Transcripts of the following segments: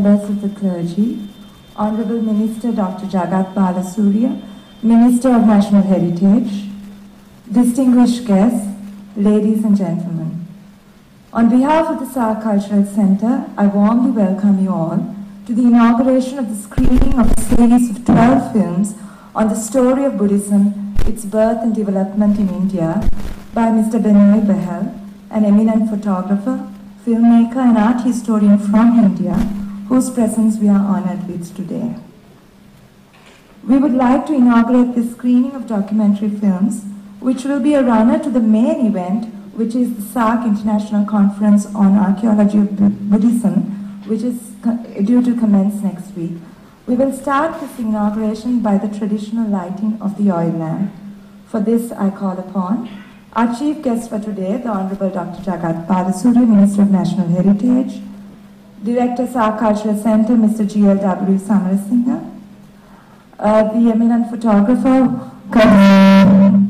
members of the clergy, Honorable Minister Dr. Jagat Balasuriya, Minister of National Heritage, distinguished guests, ladies and gentlemen. On behalf of the SAARC Cultural Center, I warmly welcome you all to the inauguration of the screening of a series of 12 films on the story of Buddhism, its birth and development in India, by Mr. Benoy Behel, an eminent photographer, filmmaker and art historian from India, whose presence we are honored with today. We would like to inaugurate this screening of documentary films, which will be a runner to the main event, which is the SAARC International Conference on Archaeology of Buddhism, which is due to commence next week. We will start this inauguration by the traditional lighting of the oil lamp. For this, I call upon our chief guest for today, the Honorable Dr. Jagat Balasuriya, Minister of National Heritage, Director, SAARC Cultural Center, Mr. G.L.W. Samarasinghe, the eminent photographer.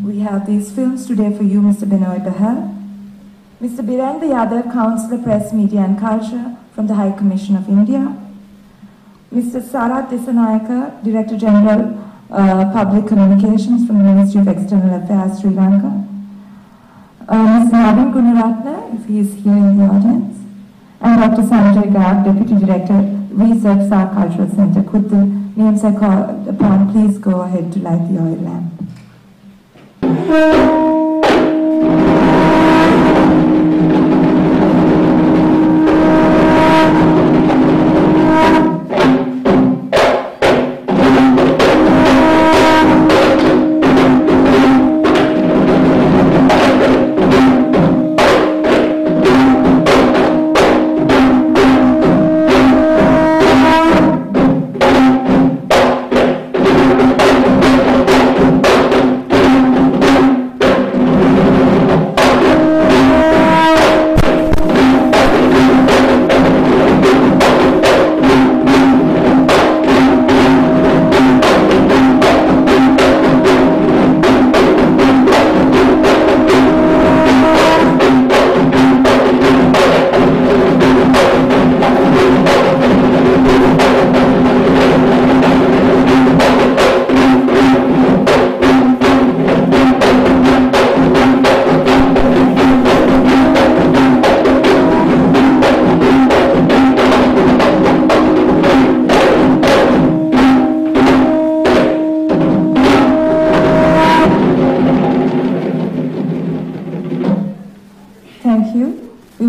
We have these films today for you, Mr. Benoy Behel, Mr. Birendra Yadav, Councillor, Press, Media and Culture from the High Commission of India, Mr. Sarat Disanayake, Director General, Public Communications from the Ministry of External Affairs, Sri Lanka, Mr. Navin Gunaratne, if he is here in the audience, and Dr. Sanjay Garg, Deputy Director, Research, SAARC Cultural Center. Could the names I call upon please go ahead to light the oil lamp?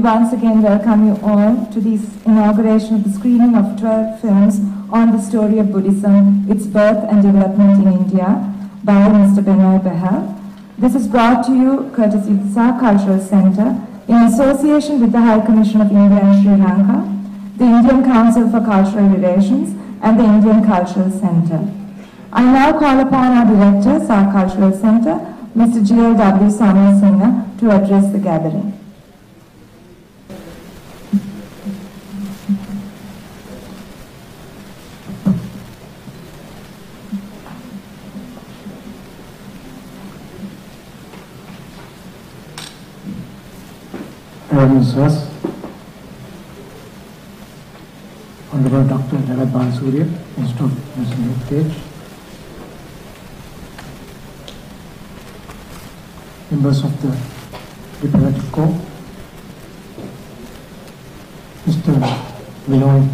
Once again welcome you all to this inauguration of the screening of 12 films on the story of Buddhism, its birth and development in India by Mr. Benoy Behel. This is brought to you courtesy of the SAARC Cultural Center in association with the High Commission of India and Sri Lanka, the Indian Council for Cultural Relations and the Indian Cultural Center. I now call upon our Director, SAARC Cultural Center, Mr. G.L.W. Samarasinghe, to address the gathering. Sirs, Honorable Dr. Jagat Balasuriya, Minister of National Heritage, members of the Diplomatic Corps, Mr. Benoy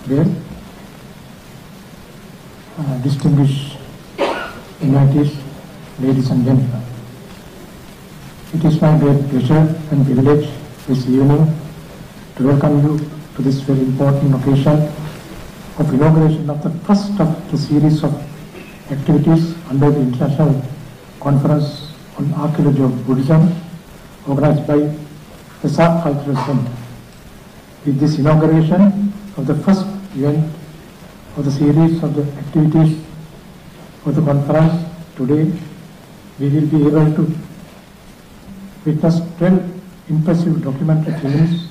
Behel, distinguished invitees, ladies and gentlemen. It is my great pleasure and privilege this evening to welcome you to this very important occasion of inauguration of the first of the series of activities under the International Conference on Archaeology of Buddhism organized by the SAARC Cultural Center. With this inauguration of the first event of the series of the activities of the conference, today we will be able to witness 12 impressive documentary films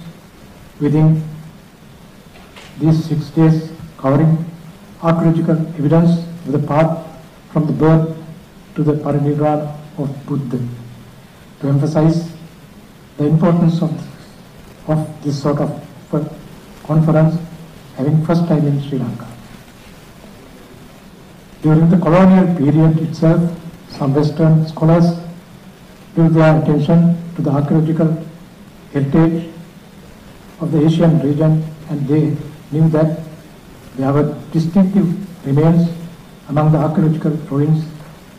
within these 6 days, covering archaeological evidence of the path from the birth to the parinirvana of Buddha. To emphasize the importance of this sort of conference having first time in Sri Lanka. During the colonial period itself, some Western scholars drew their attention to the archaeological heritage of the Asian region, and they knew that there were distinctive remains among the archaeological ruins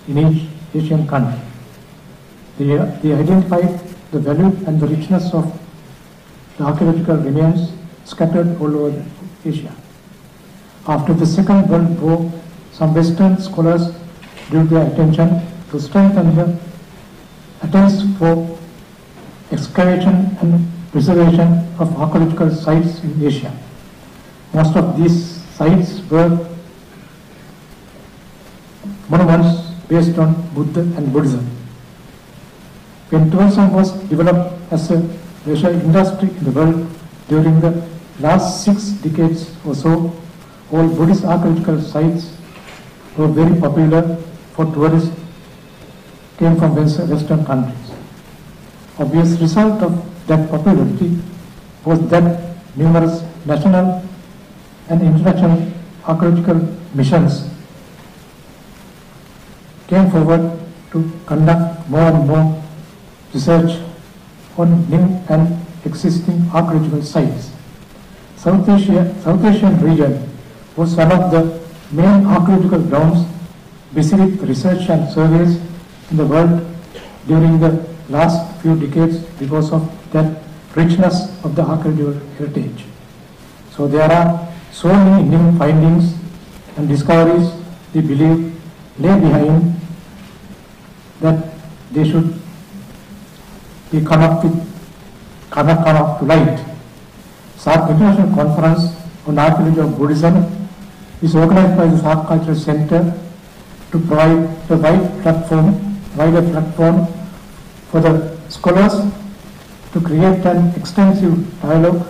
in each Asian country. They identified the value and the richness of the archaeological remains scattered all over Asia. After the Second World War, some Western scholars drew their attention to strengthen the attempts for excavation and preservation of archaeological sites in Asia. Most of these sites were monuments based on Buddha and Buddhism. When tourism was developed as a leisure industry in the world during the last 6 decades or so, all Buddhist archaeological sites were very popular for tourists came from Western countries. Obvious result of that popularity was that numerous national and international archaeological missions came forward to conduct more and more research on new and existing archaeological sites. South Asian region was one of the main archaeological grounds busy with research and surveys in the world during the last few decades because of that richness of the archaeological heritage. So there are so many new findings and discoveries we believe lay behind that they should be come up to light. SAARC International Conference on Archaeology of Buddhism is organized by the SAARC Cultural Center to provide a wider platform for the scholars to create an extensive dialogue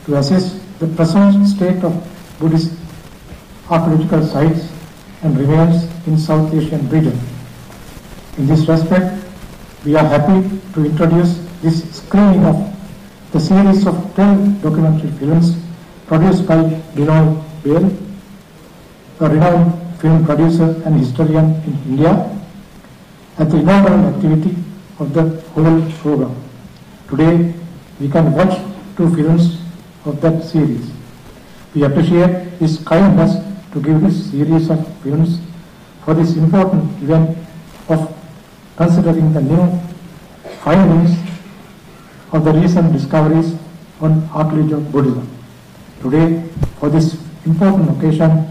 to assess the present state of Buddhist archaeological sites and remains in South Asian region. In this respect, we are happy to introduce this screening of the series of 12 documentary films produced by Binoy Bale, a renowned film producer and historian in India, at the inaugural activity of the whole program. Today, we can watch 2 films of that series. We appreciate his kindness to give this series of films for this important event of considering the new findings of the recent discoveries on archaeology of Buddhism. Today, for this important occasion,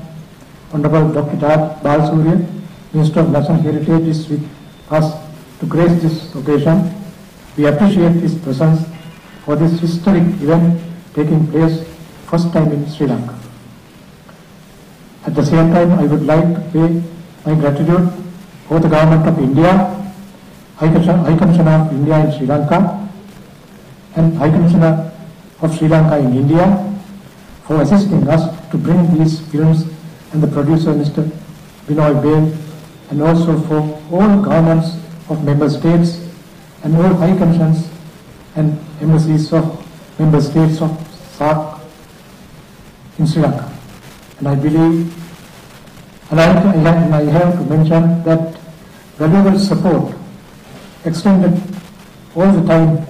Honorable Dr. Balasurya, Minister of National Heritage, is with us to grace this occasion. We appreciate his presence for this historic event taking place first time in Sri Lanka. At the same time, I would like to pay my gratitude for the Government of India, High Commissioner of India in Sri Lanka, and High Commissioner of Sri Lanka in India for assisting us to bring these films, and the producer Mr. Binoy Bale, and also for all governments of member states and all high commissions and embassies of member states of SAARC in Sri Lanka. And I believe, and I have to mention that valuable support extended all the time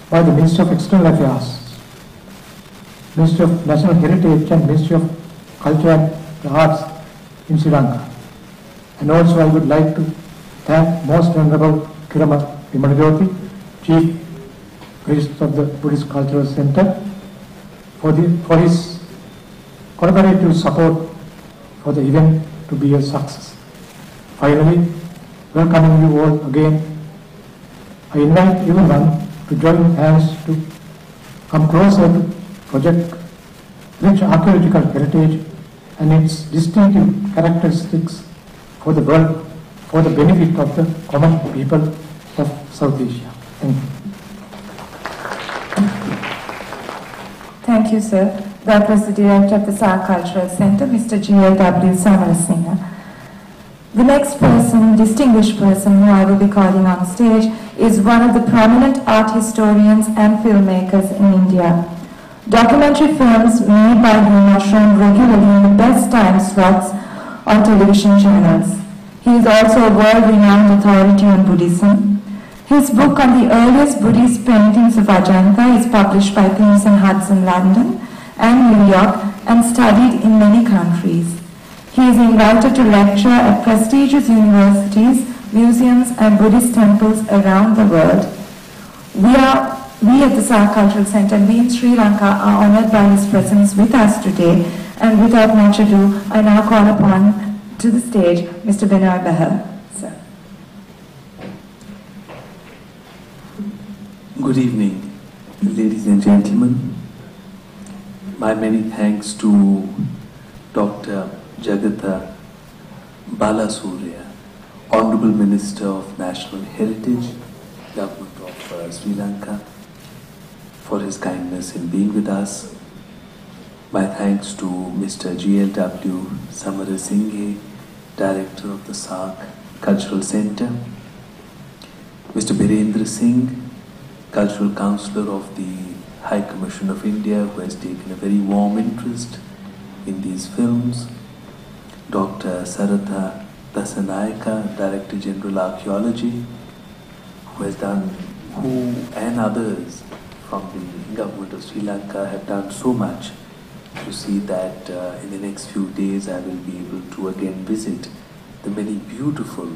by the Ministry of External Affairs, Ministry of National Heritage, and Ministry of Culture and the Arts in Sri Lanka. And also I would like to thank Most Honorable Kirama Vimalajyoti, Chief Priest of the Buddhist Cultural Center, for his collaborative support for the event to be a success. Finally, welcoming you all again, I invite everyone to join hands to come closer to project rich archaeological heritage and its distinctive characteristics for the world, for the benefit of the common people of South Asia. Thank you. Thank you, sir. That was the Director of the SAARC Cultural Center, Mr. G.L.W. Samarasinghe. The next person, distinguished person who I will be calling on stage, is one of the prominent art historians and filmmakers in India. Documentary films made by him are shown regularly in the best time slots on television channels. He is also a world-renowned authority on Buddhism. His book on the earliest Buddhist paintings of Ajanta is published by Thames and Hudson, London and New York and studied in many countries. He is invited to lecture at prestigious universities, museums and Buddhist temples around the world. We at the SAARC Cultural Centre and we in Sri Lanka are honoured by his presence with us today, and without much ado, I now call upon to the stage Mr. Binoy Bahal. Sir. Good evening, ladies and gentlemen. My many thanks to Dr. Jagatha Balasurya, Honorable Minister of National Heritage, Government of Sri Lanka, for his kindness in being with us. My thanks to Mr. GLW Samarasinghe, Director of the SAARC Cultural Centre, Mr. Birendra Singh, Cultural Counsellor of the High Commission of India, who has taken a very warm interest in these films, Dr. Saratha Dasanayaka, Director General Archaeology, who and others from the government of Sri Lanka have done so much to see that in the next few days I will be able to again visit the many beautiful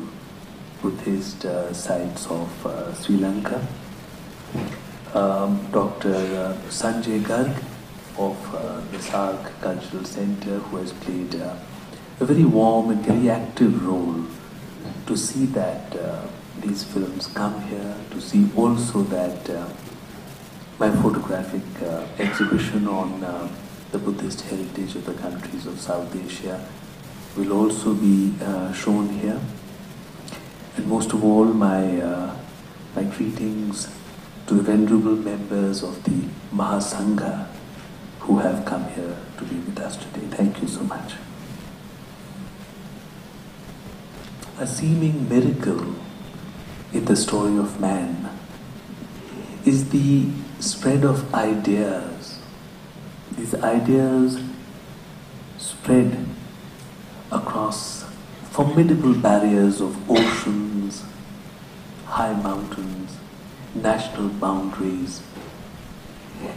Buddhist sites of Sri Lanka. Dr. Sanjay Garg of the SAARC Cultural Centre, who has played a very warm and very active role to see that these films come here, to see also that my photographic exhibition on the Buddhist heritage of the countries of South Asia will also be shown here. And most of all, my greetings to the venerable members of the Mahasangha who have come here to be with us today. Thank you so much. A seeming miracle in the story of man is the spread of ideas. These ideas spread across formidable barriers of oceans, high mountains, national boundaries,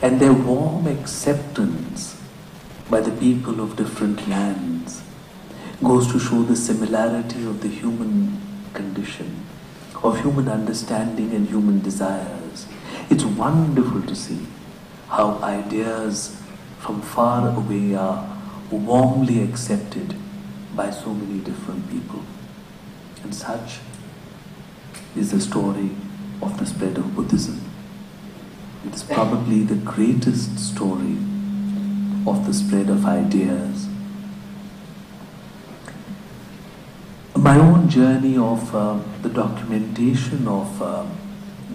and their warm acceptance by the people of different lands goes to show the similarity of the human condition, of human understanding and human desires. It's wonderful to see how ideas from far away are warmly accepted by so many different people. And such is the story of the spread of Buddhism. It is probably the greatest story of the spread of ideas. My own journey of the documentation of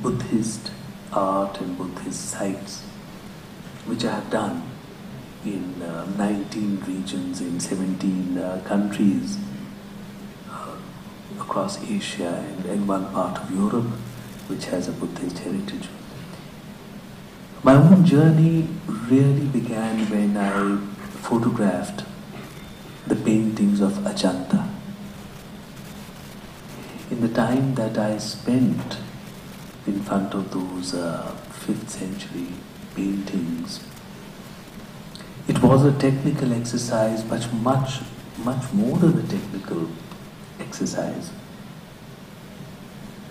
Buddhist art and Buddhist sites, which I have done in 19 regions in 17 countries across Asia and one part of Europe, which has a Buddhist heritage. My own journey really began when I photographed the paintings of Ajanta. In the time that I spent in front of those 5th century paintings, it was a technical exercise, but much more than a technical exercise.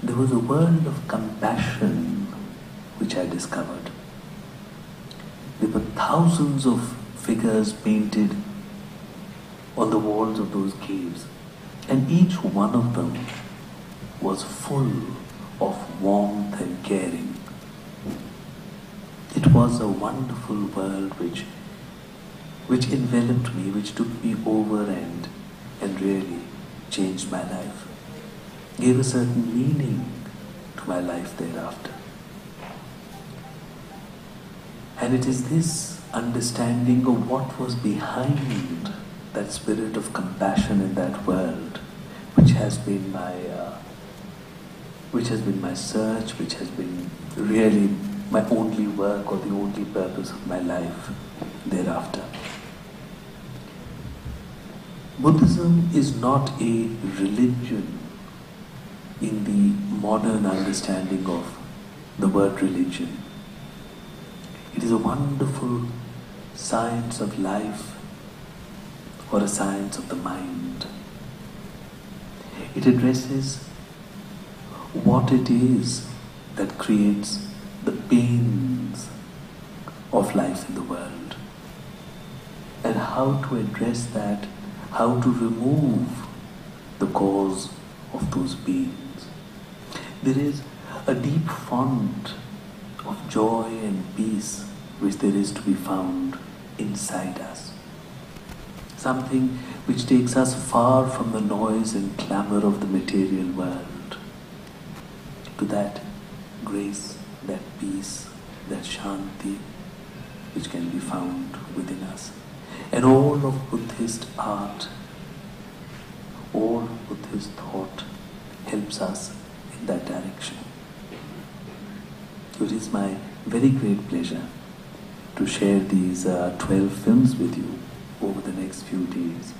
There was a world of compassion which I discovered. There were thousands of figures painted on the walls of those caves, and each one of them was full of warmth and caring. It was a wonderful world which enveloped me, which took me over and really changed my life, gave a certain meaning to my life thereafter. And it is this understanding of what was behind that spirit of compassion in that world which has been my search, which has been really my only work or the only purpose of my life thereafter. Buddhism is not a religion in the modern understanding of the word religion. It is a wonderful science of life or a science of the mind. It addresses what it is that creates the pains of life in the world and how to address that, how to remove the cause of those pains. There is a deep font of joy and peace which there is to be found inside us. Something which takes us far from the noise and clamor of the material world to that grace, that peace, that shanti which can be found within us. And all of Buddhist art, all Buddhist thought helps us in that direction. It is my very great pleasure to share these 12 films with you over the next few days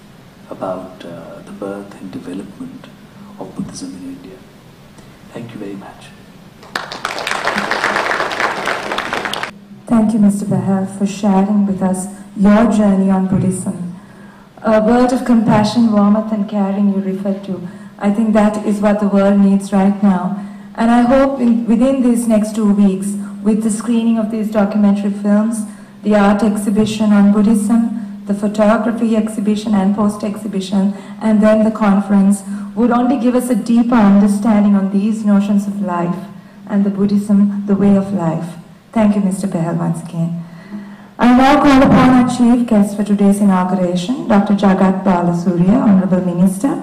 about the birth and development of Buddhism in India. Thank you very much. Thank you, Mr. Behel, for sharing with us your journey on Buddhism. A word of compassion, warmth and caring you referred to. I think that is what the world needs right now. And I hope within these next 2 weeks, with the screening of these documentary films, the art exhibition on Buddhism, the photography exhibition and post-exhibition, and then the conference, would only give us a deeper understanding on these notions of life and the Buddhism, the way of life. Thank you, Mr. Behel, once again. I now call upon our chief guest for today's inauguration, Dr. Jagat Balasuriya, Honorable Minister,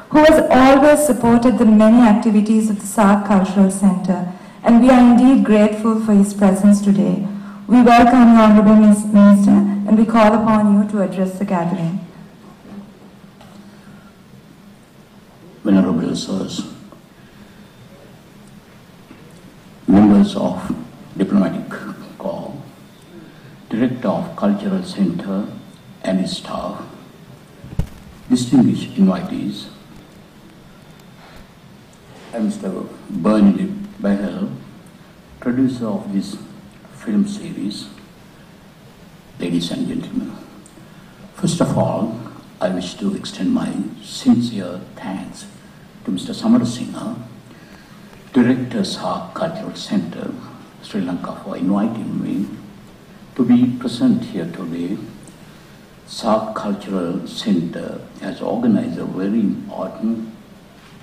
who has always supported the many activities of the SAARC Cultural Center, and we are indeed grateful for his presence today. We welcome the Honorable Minister, and we call upon you to address the gathering. Venerable sirs, members of Diplomatic Corps, Director of Cultural Center and his staff, distinguished invitees, and Mr. Bernard Behel, producer of this film series, ladies and gentlemen. First of all, I wish to extend my sincere thanks to Mr. Samarasinghe, Director, SAARC Cultural Center, Sri Lanka, for inviting me to be present here today. SAARC Cultural Center has organized a very important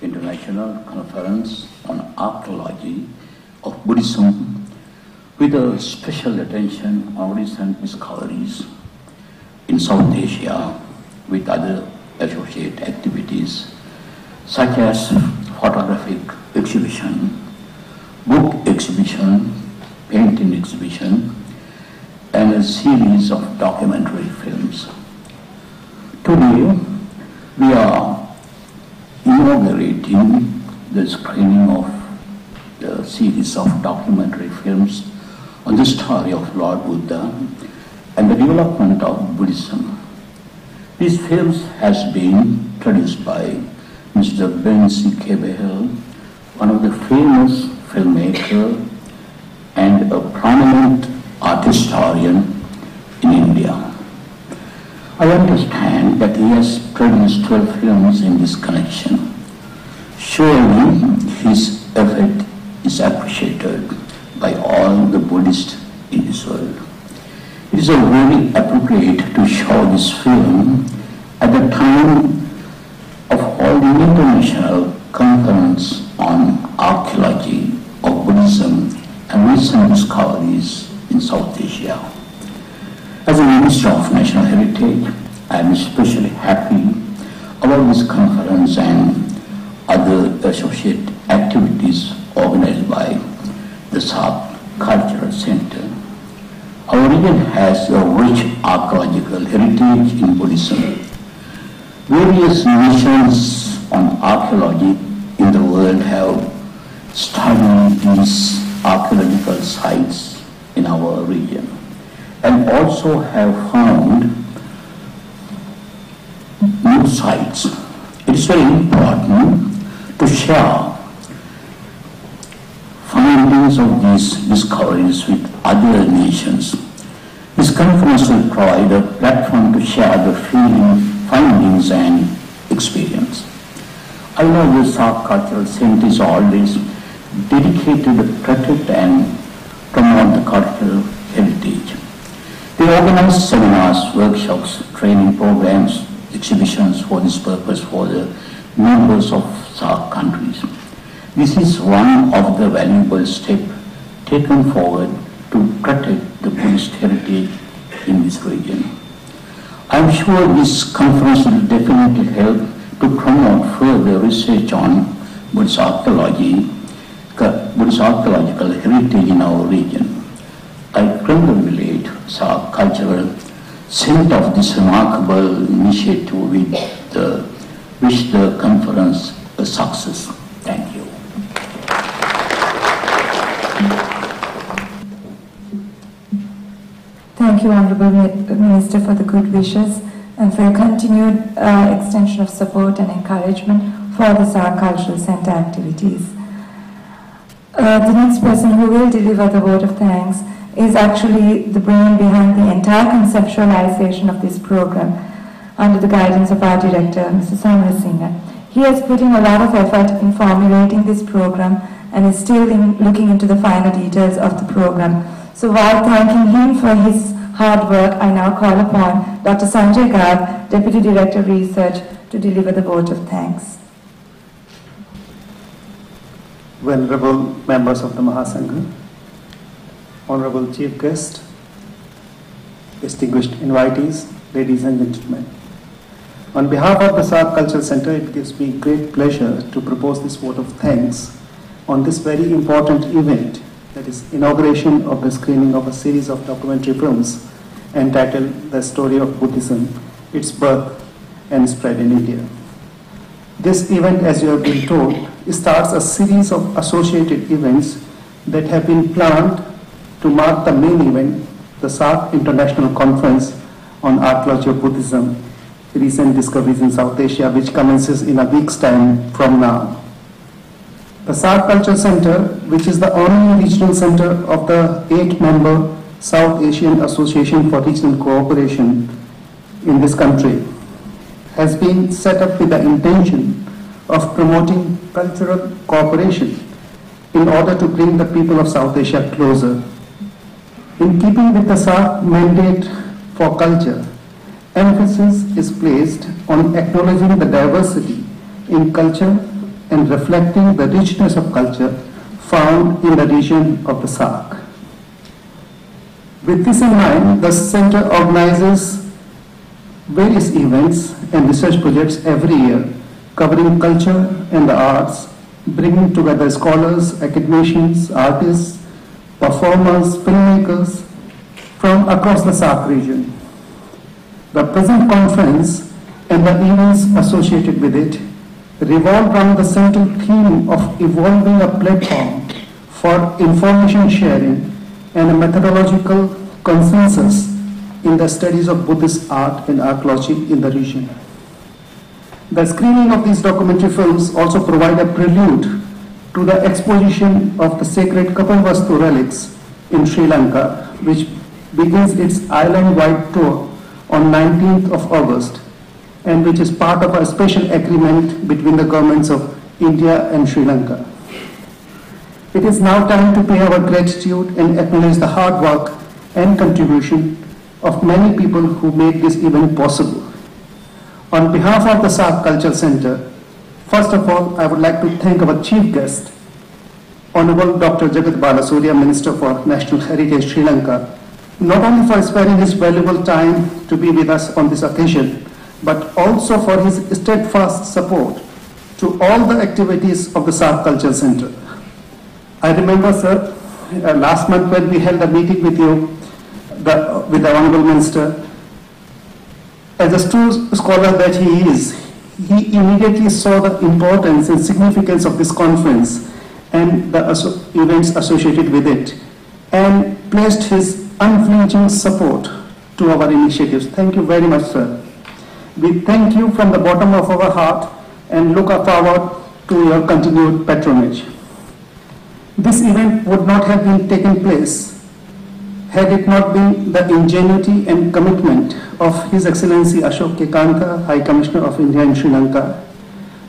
international conference on archaeology of Buddhism with a special attention on recent discoveries in South Asia with other associated activities such as photographic exhibition, book exhibition, painting exhibition, and a series of documentary films. Today, we are inaugurating the screening of the series of documentary films on the story of Lord Buddha and the development of Buddhism. These films has been produced by Mr. Ben C.K. Behel, one of the famous filmmaker and a prominent art historian in India. I understand that he has produced 12 films in this connection. Surely his effort is appreciated by all the Buddhists in this world. It is very appropriate to show this film at the time of all the international conference on archaeology of Buddhism and recent discoveries in South Asia. As a Minister of National Heritage, I am especially happy about this conference and other associated activities organized by the SAARC Cultural Center. Our region has a rich archaeological heritage in Buddhism. Various missions on archaeology in the world have studied these archaeological sites in our region, and also have found new sites. It is very important to share findings of these discoveries with other nations. This conference will provide a platform to share the findings and experience. I know the SAARC Cultural Center is always dedicated to protect and promote the cultural heritage. They organize seminars, workshops, training programs, exhibitions for this purpose for the members of SAARC countries. This is one of the valuable steps taken forward to protect the Buddhist heritage in this region. I am sure this conference will definitely help to promote further research on Buddhist archaeological heritage in our region. I congratulate SAARC Cultural Center of this remarkable initiative with wish the conference a success. Thank you. Thank you, Honourable Minister, for the good wishes and for your continued extension of support and encouragement for the SAARC Cultural Centre activities. The next person who will deliver the vote of thanks is actually the brain behind the entire conceptualization of this program under the guidance of our director, Mr. Samarasinha. He has put in a lot of effort in formulating this program and is still looking into the final details of the program. So while thanking him for his hard work, I now call upon Dr. Sanjay Garg, Deputy Director of Research, to deliver the vote of thanks. Venerable members of the Mahasangha, Honorable Chief Guest, distinguished invitees, ladies and gentlemen. On behalf of the SAARC Cultural Center, it gives me great pleasure to propose this vote of thanks on this very important event, that is inauguration of the screening of a series of documentary films entitled The Story of Buddhism, Its Birth and Spread in India. This event, as you have been told, starts a series of associated events that have been planned to mark the main event, the SAARC International Conference on Archaeology of Buddhism, Recent Discoveries in South Asia, which commences in a week's time from now. The SAARC Cultural Center, which is the only regional center of the 8-member South Asian Association for Regional Cooperation in this country, has been set up with the intention of promoting cultural cooperation in order to bring the people of South Asia closer. In keeping with the SAARC mandate for culture, emphasis is placed on acknowledging the diversity in culture and reflecting the richness of culture found in the region of the SAARC. With this in mind, the center organizes various events and research projects every year covering culture and the arts, bringing together scholars, academicians, artists, performers, filmmakers from across the SAARC region. The present conference and the events associated with it revolve around the central theme of evolving a platform for information sharing and a methodological consensus in the studies of Buddhist art and archaeology in the region. The screening of these documentary films also provide a prelude to the exposition of the sacred Kapilvastu relics in Sri Lanka, which begins its island-wide tour on 19th of August, and which is part of a special agreement between the governments of India and Sri Lanka. It is now time to pay our gratitude and acknowledge the hard work and contribution of many people who made this event possible. On behalf of the SAARC Cultural Center, first of all, I would like to thank our chief guest, Honorable Dr. Jagat Balasuriya, Minister for National Heritage, Sri Lanka, not only for sparing his valuable time to be with us on this occasion, but also for his steadfast support to all the activities of the SAARC Cultural Center. I remember, sir, last month when we held a meeting with you, with the Honorable Minister, as a true scholar that he is, he immediately saw the importance and significance of this conference and the events associated with it, and placed his unflinching support to our initiatives. Thank you very much, sir. We thank you from the bottom of our heart and look forward to your continued patronage. This event would not have been taken place had it not been the ingenuity and commitment of His Excellency Ashok Kekanta, High Commissioner of India in Sri Lanka.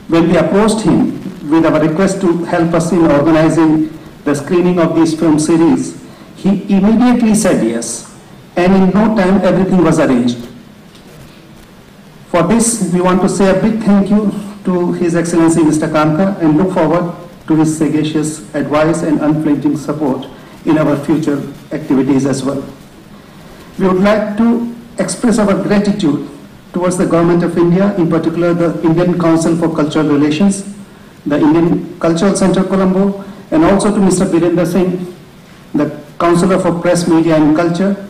When we approached him with our request to help us in organizing the screening of these film series, he immediately said yes, and in no time everything was arranged. For this, we want to say a big thank you to His Excellency Mr. Kanta and look forward to his sagacious advice and unflinching support in our future activities as well. We would like to express our gratitude towards the Government of India, in particular the Indian Council for Cultural Relations, the Indian Cultural Center Colombo, and also to Mr. Birender Singh, the Councillor for Press, Media and Culture,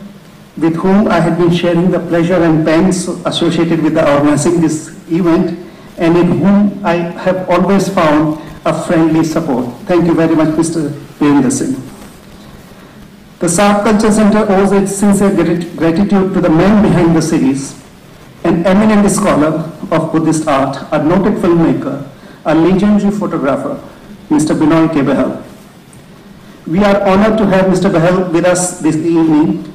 with whom I had been sharing the pleasure and pains associated with the organizing this event, and in whom I have always found a friendly support. Thank you very much, Mr. Birender Singh. The SAARC Culture Center owes its sincere gratitude to the man behind the series, an eminent scholar of Buddhist art, a noted filmmaker, a legendary photographer, Mr. Binoy K. Behel. We are honored to have Mr. Behel with us this evening.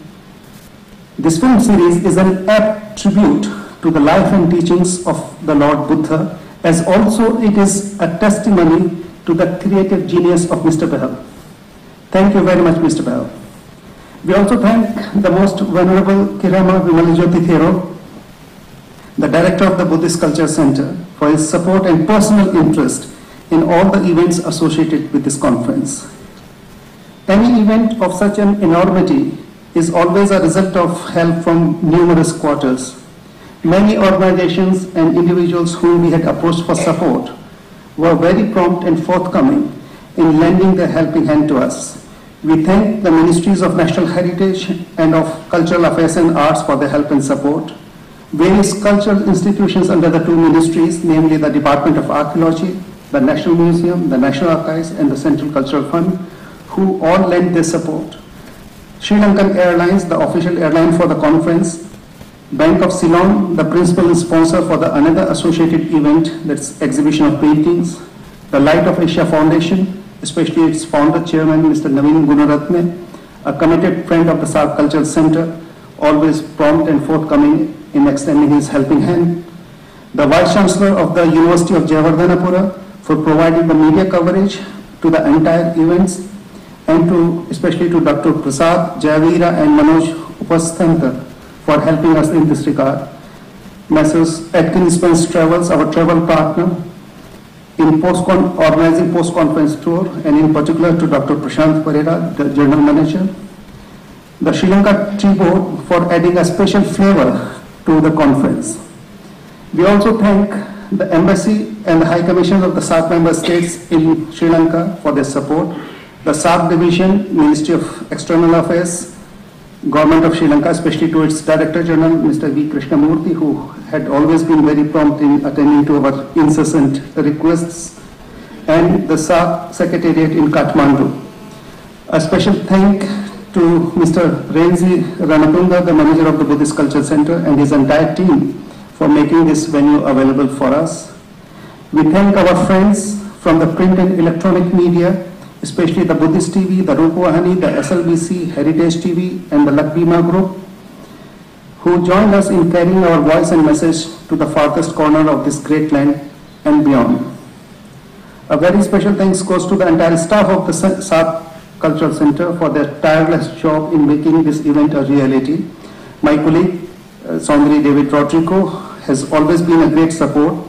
This film series is an apt tribute to the life and teachings of the Lord Buddha, as also it is a testimony to the creative genius of Mr. Behel. Thank you very much, Mr. Behel. We also thank the most venerable Kirama Vimalijyoti Thero, the director of the Buddhist Culture Center, for his support and personal interest in all the events associated with this conference. Any event of such an enormity is always a result of help from numerous quarters. Many organizations and individuals whom we had approached for support were very prompt and forthcoming in lending their helping hand to us. We thank the Ministries of National Heritage and of Cultural Affairs and Arts for their help and support. Various cultural institutions under the two ministries, namely the Department of Archaeology, the National Museum, the National Archives, and the Central Cultural Fund, who all lent their support. Sri Lankan Airlines, the official airline for the conference, Bank of Ceylon, the principal sponsor for the another associated event, that's exhibition of paintings, the Light of Asia Foundation, especially its founder, chairman, Mr. Naveen Gunaratne, a committed friend of the SAARC Cultural Center, always prompt and forthcoming in extending his helping hand. The Vice Chancellor of the University of Jayawardhanapura for providing the media coverage to the entire events, and especially to Dr. Prasad, Javira and Manoj Upasthankar for helping us in this regard. Messrs. Atkins Spence Travels, our travel partner, in organizing post-conference tour, and in particular to Dr. Prashant Parera, the General Manager. The Sri Lanka Tea Board for adding a special flavor to the conference. We also thank the Embassy and the High Commissions of the SAARC member states in Sri Lanka for their support. The SAARC Division, Ministry of External Affairs, Government of Sri Lanka, especially to its Director General, Mr. V. Krishnamurthy, who had always been very prompt in attending to our incessant requests, and the SAARC Secretariat in Kathmandu. A special thank to Mr. Renzi Ranatunga, the manager of the Buddhist Culture Center, and his entire team for making this venue available for us. We thank our friends from the print and electronic media, especially the Buddhist TV, the Rupavahini, the SLBC, Heritage TV, and the Lakbima Group, who joined us in carrying our voice and message to the farthest corner of this great land and beyond. A very special thanks goes to the entire staff of the SAARC Cultural Center for their tireless job in making this event a reality. My colleague, Saundari David Rodrigo, has always been a great support,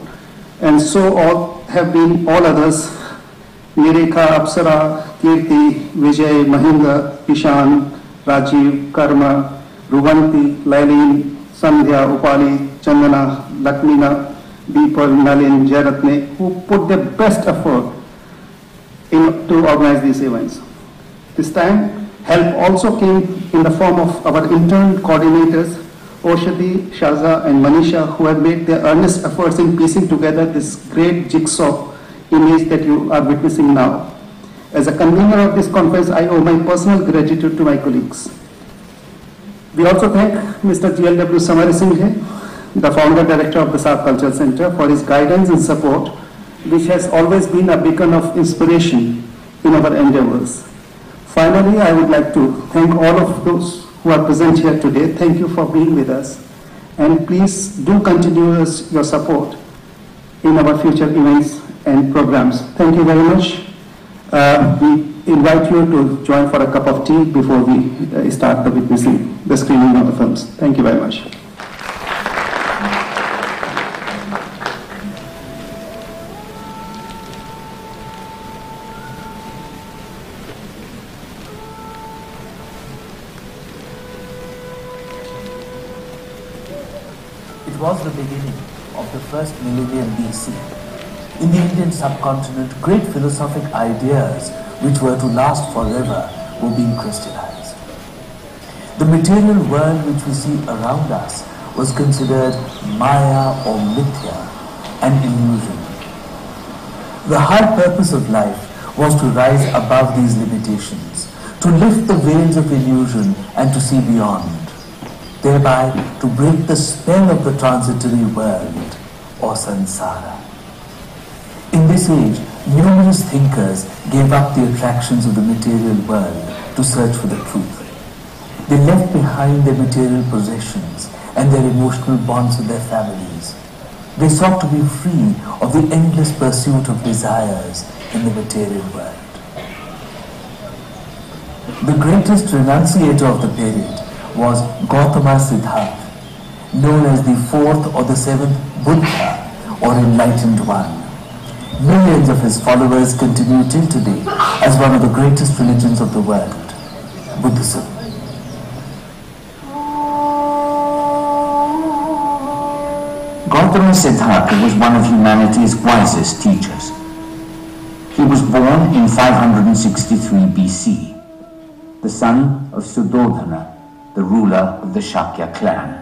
and so have been all others, Nirekha, Apsara, Kirti, Vijay, Mahinda, Ishan, Rajiv, Karma, Ruvanti, Lailin, Sandhya, Upali, Chandana, Lakmina, Deepal, Nalin, Jaratne, who put their best effort to organize these events. This time, help also came in the form of our intern coordinators, Oshadi, Shaza, and Manisha, who have made their earnest efforts in piecing together this great jigsaw image that you are witnessing now. As a convener of this conference, I owe my personal gratitude to my colleagues. We also thank Mr. GLW Samarisinghe, the founder director of the SAARC Cultural Center, for his guidance and support, which has always been a beacon of inspiration in our endeavors. Finally, I would like to thank all of those who are present here today. Thank you for being with us, and please do continue your support in our future events and programs. Thank you very much. We invite you to join for a cup of tea before we start the screening of the films. Thank you very much. It was the beginning of the first millennium BC. In the Indian subcontinent, great philosophic ideas which were to last forever were being crystallized. The material world which we see around us was considered Maya or Mithya, an illusion. The high purpose of life was to rise above these limitations, to lift the veils of illusion and to see beyond, thereby to break the spell of the transitory world or samsara. In this age, numerous thinkers gave up the attractions of the material world to search for the truth. They left behind their material possessions and their emotional bonds with their families. They sought to be free of the endless pursuit of desires in the material world. The greatest renunciator of the period was Gautama Siddhartha, known as the fourth or the seventh Buddha or enlightened one. Millions of his followers continue till today as one of the greatest religions of the world, Buddhism. Gautama Siddhartha was one of humanity's wisest teachers. He was born in 563 BC, the son of Suddhodana, the ruler of the Shakya clan.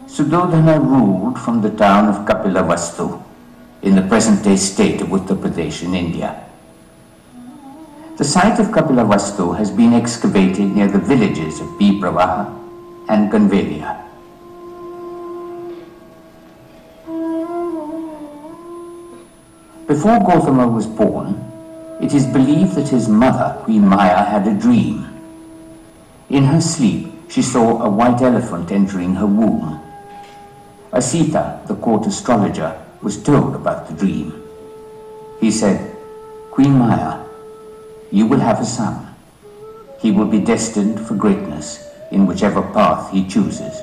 Suddhodana ruled from the town of Kapilavastu in the present-day state of Uttar Pradesh in India. The site of Kapilavastu has been excavated near the villages of Bipravaha and Ganvelia. Before Gautama was born, it is believed that his mother, Queen Maya, had a dream. In her sleep, she saw a white elephant entering her womb. Asita, the court astrologer, was told about the dream. He said, "Queen Maya, you will have a son. He will be destined for greatness in whichever path he chooses,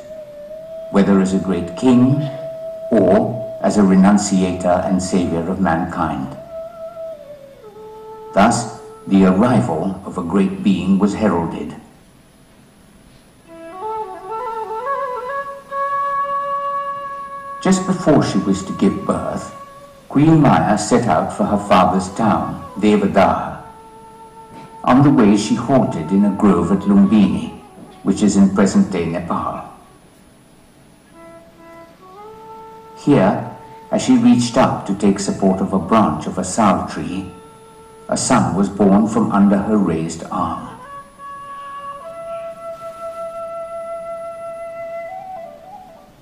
whether as a great king or as a renunciator and savior of mankind." Thus, the arrival of a great being was heralded. Just before she was to give birth, Queen Maya set out for her father's town, Devadaha. On the way, she halted in a grove at Lumbini, which is in present-day Nepal. Here, as she reached up to take support of a branch of a sal tree, a son was born from under her raised arm.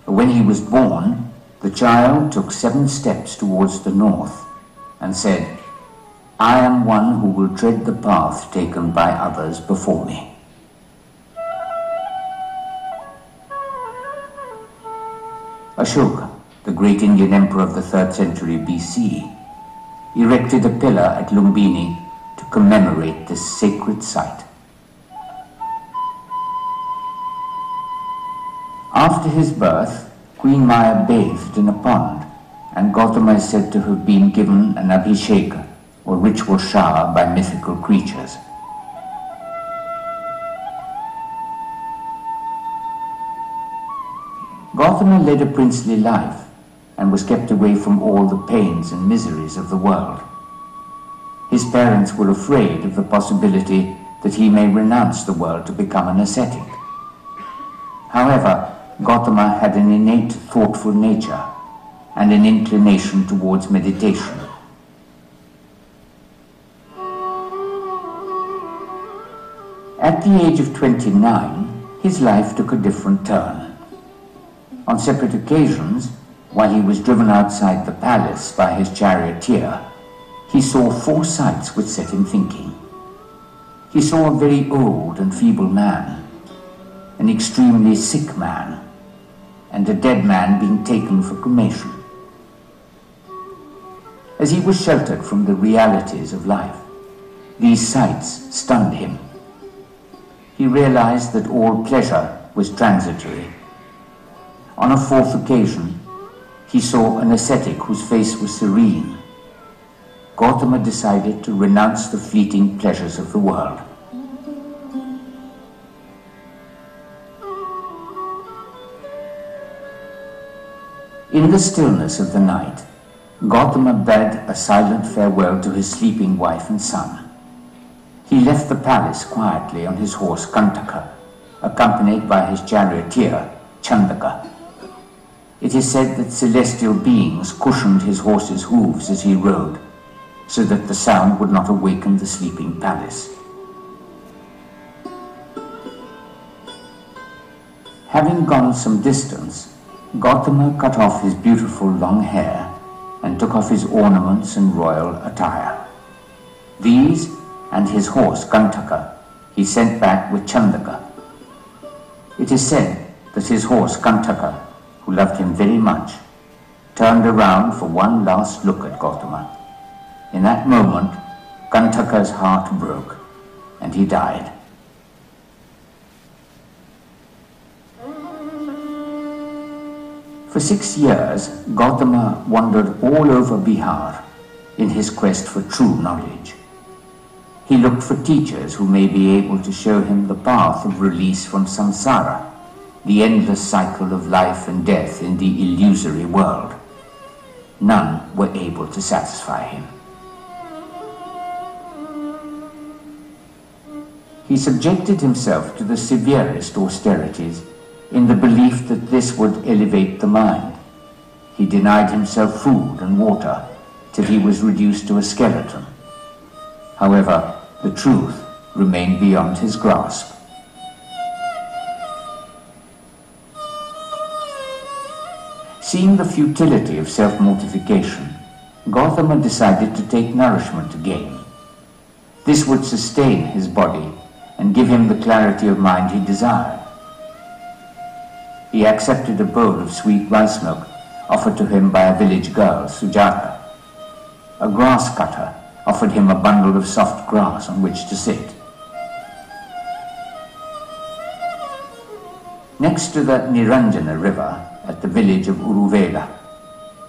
When he was born, the child took 7 steps towards the north and said, "I am one who will tread the path taken by others before me." Ashoka, the great Indian emperor of the 3rd century BC, erected a pillar at Lumbini to commemorate this sacred site. After his birth, Queen Maya bathed in a pond, and Gautama is said to have been given an abhisheka, or ritual shower, by mythical creatures. Gautama led a princely life and was kept away from all the pains and miseries of the world. His parents were afraid of the possibility that he may renounce the world to become an ascetic. However, Gautama had an innate thoughtful nature and an inclination towards meditation. At the age of 29, his life took a different turn. On separate occasions, while he was driven outside the palace by his charioteer, he saw 4 sights which set him thinking. He saw a very old and feeble man, an extremely sick man, and a dead man being taken for cremation. As he was sheltered from the realities of life, these sights stunned him. He realized that all pleasure was transitory. On a 4th occasion, he saw an ascetic whose face was serene. Gautama decided to renounce the fleeting pleasures of the world. In the stillness of the night, Gautama bade a silent farewell to his sleeping wife and son. He left the palace quietly on his horse Kantaka, accompanied by his charioteer Chandaka. It is said that celestial beings cushioned his horse's hooves as he rode, so that the sound would not awaken the sleeping palace. Having gone some distance, Gautama cut off his beautiful long hair and took off his ornaments and royal attire. These and his horse Kantaka he sent back with Chandaka. It is said that his horse Kantaka, who loved him very much, turned around for one last look at Gautama. In that moment, Kantaka's heart broke and he died. For 6 years, Gautama wandered all over Bihar in his quest for true knowledge. He looked for teachers who may be able to show him the path of release from samsara, the endless cycle of life and death in the illusory world. None were able to satisfy him. He subjected himself to the severest austerities in the belief that this would elevate the mind. He denied himself food and water till he was reduced to a skeleton. However, the truth remained beyond his grasp. Seeing the futility of self-mortification, Gautama decided to take nourishment again. This would sustain his body and give him the clarity of mind he desired. He accepted a bowl of sweet rice milk offered to him by a village girl, Sujata. A grass cutter offered him a bundle of soft grass on which to sit. Next to the Niranjana river at the village of Uruvela,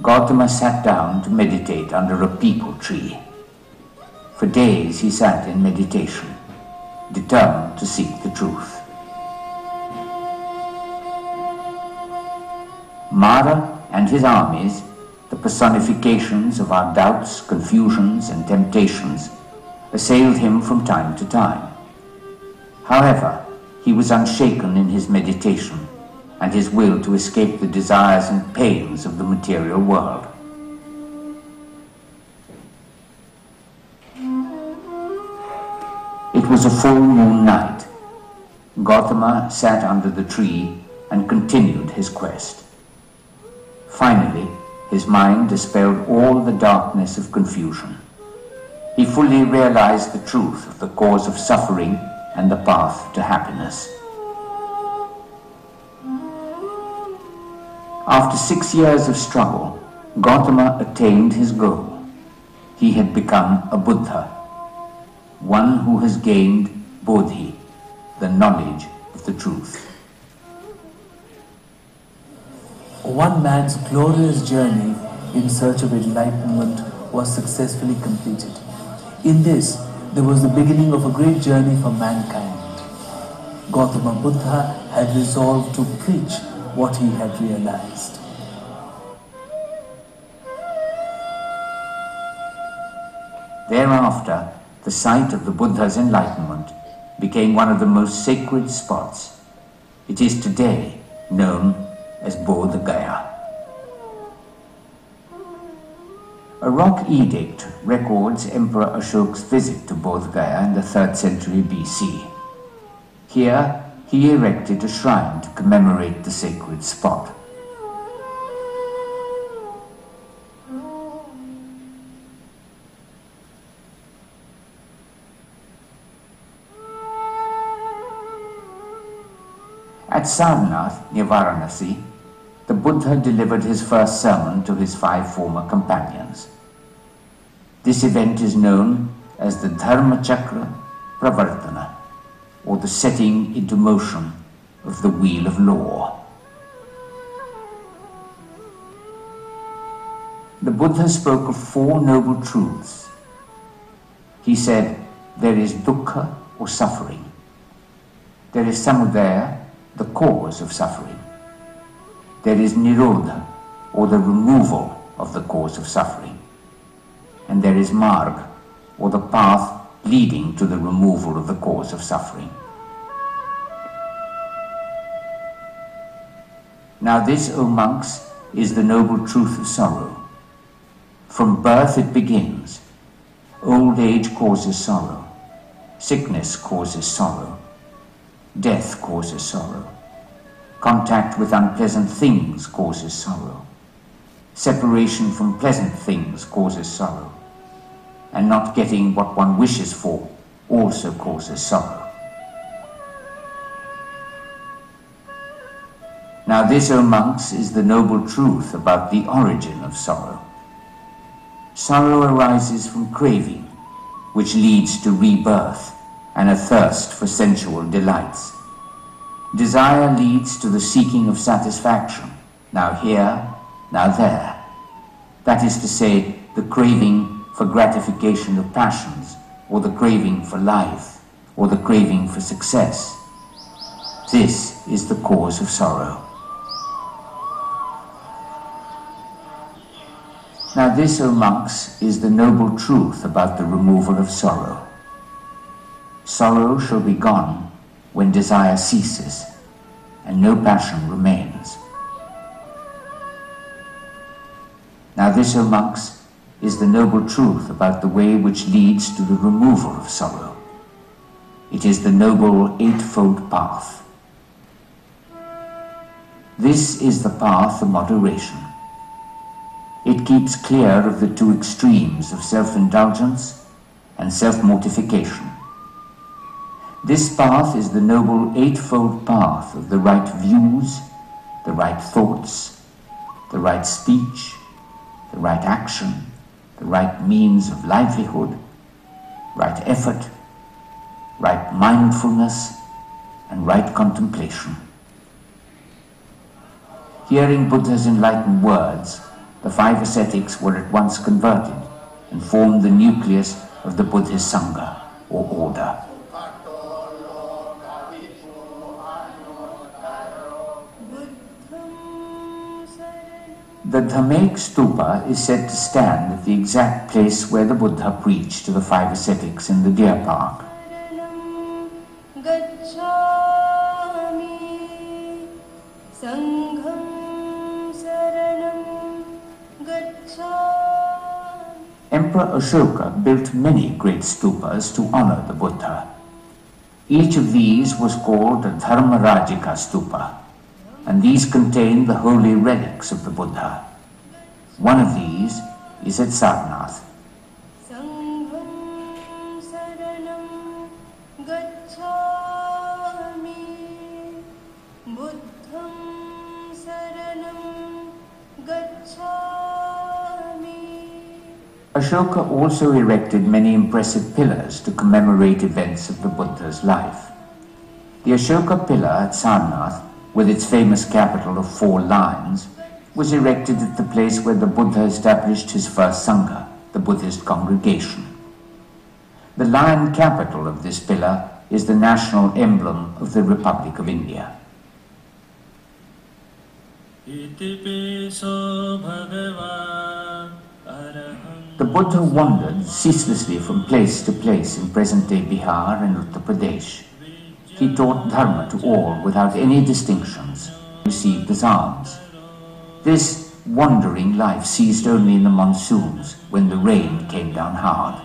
Gautama sat down to meditate under a peepal tree. For days he sat in meditation, determined to seek the truth. Mara and his armies, the personifications of our doubts, confusions, and temptations, assailed him from time to time. However, he was unshaken in his meditation and his will to escape the desires and pains of the material world. It was a full moon night. Gautama sat under the tree and continued his quest. Finally, his mind dispelled all the darkness of confusion. He fully realized the truth of the cause of suffering and the path to happiness. After 6 years of struggle, Gautama attained his goal. He had become a Buddha, one who has gained Bodhi, the knowledge of the truth. One man's glorious journey in search of enlightenment was successfully completed. In this, there was the beginning of a great journey for mankind. Gautama Buddha had resolved to preach what he had realized. Thereafter, the site of the Buddha's enlightenment became one of the most sacred spots. It is today known as Bodh Gaya. A rock edict records Emperor Ashok's visit to Bodh Gaya in the 3rd century BC. Here he erected a shrine to commemorate the sacred spot. At Sarnath, near Varanasi, the Buddha delivered his first sermon to his 5 former companions. This event is known as the Dharma Chakra Pravartana, or the setting into motion of the wheel of law. The Buddha spoke of 4 noble truths. He said, there is dukkha, or suffering. There is samudaya, the cause of suffering. There is nirodha, or the removal of the cause of suffering. And there is marg, or the path leading to the removal of the cause of suffering. Now this, O monks, is the noble truth of sorrow. From birth it begins. Old age causes sorrow. Sickness causes sorrow. Death causes sorrow. Contact with unpleasant things causes sorrow. Separation from pleasant things causes sorrow. And not getting what one wishes for also causes sorrow. Now this, O monks, is the noble truth about the origin of sorrow. Sorrow arises from craving, which leads to rebirth and a thirst for sensual delights. Desire leads to the seeking of satisfaction, now here, now there. That is to say, the craving for gratification of passions, or the craving for life, or the craving for success. This is the cause of sorrow. Now this, O monks, is the noble truth about the removal of sorrow. Sorrow shall be gone when desire ceases and no passion remains. Now this, O monks, is the noble truth about the way which leads to the removal of sorrow. It is the noble eightfold path. This is the path of moderation. It keeps clear of the 2 extremes of self-indulgence and self-mortification. This path is the noble eightfold path of the right views, the right thoughts, the right speech, the right action, the right means of livelihood, right effort, right mindfulness, and right contemplation. Hearing Buddha's enlightened words, the 5 ascetics were at once converted and formed the nucleus of the Buddhist Sangha, or order. The Dhammaik Stupa is said to stand at the exact place where the Buddha preached to the 5 ascetics in the deer park. Emperor Ashoka built many great stupas to honor the Buddha. Each of these was called a Dharmarajika Stupa, and these contain the holy relics of the Buddha. One of these is at Sarnath. Ashoka also erected many impressive pillars to commemorate events of the Buddha's life. The Ashoka pillar at Sarnath, with its famous capital of 4 lines, was erected at the place where the Buddha established his first Sangha, the Buddhist congregation. The lion capital of this pillar is the national emblem of the Republic of India. The Buddha wandered ceaselessly from place to place in present-day Bihar and Uttar Pradesh. He taught Dharma to all without any distinctions, received as alms. This wandering life ceased only in the monsoons, when the rain came down hard.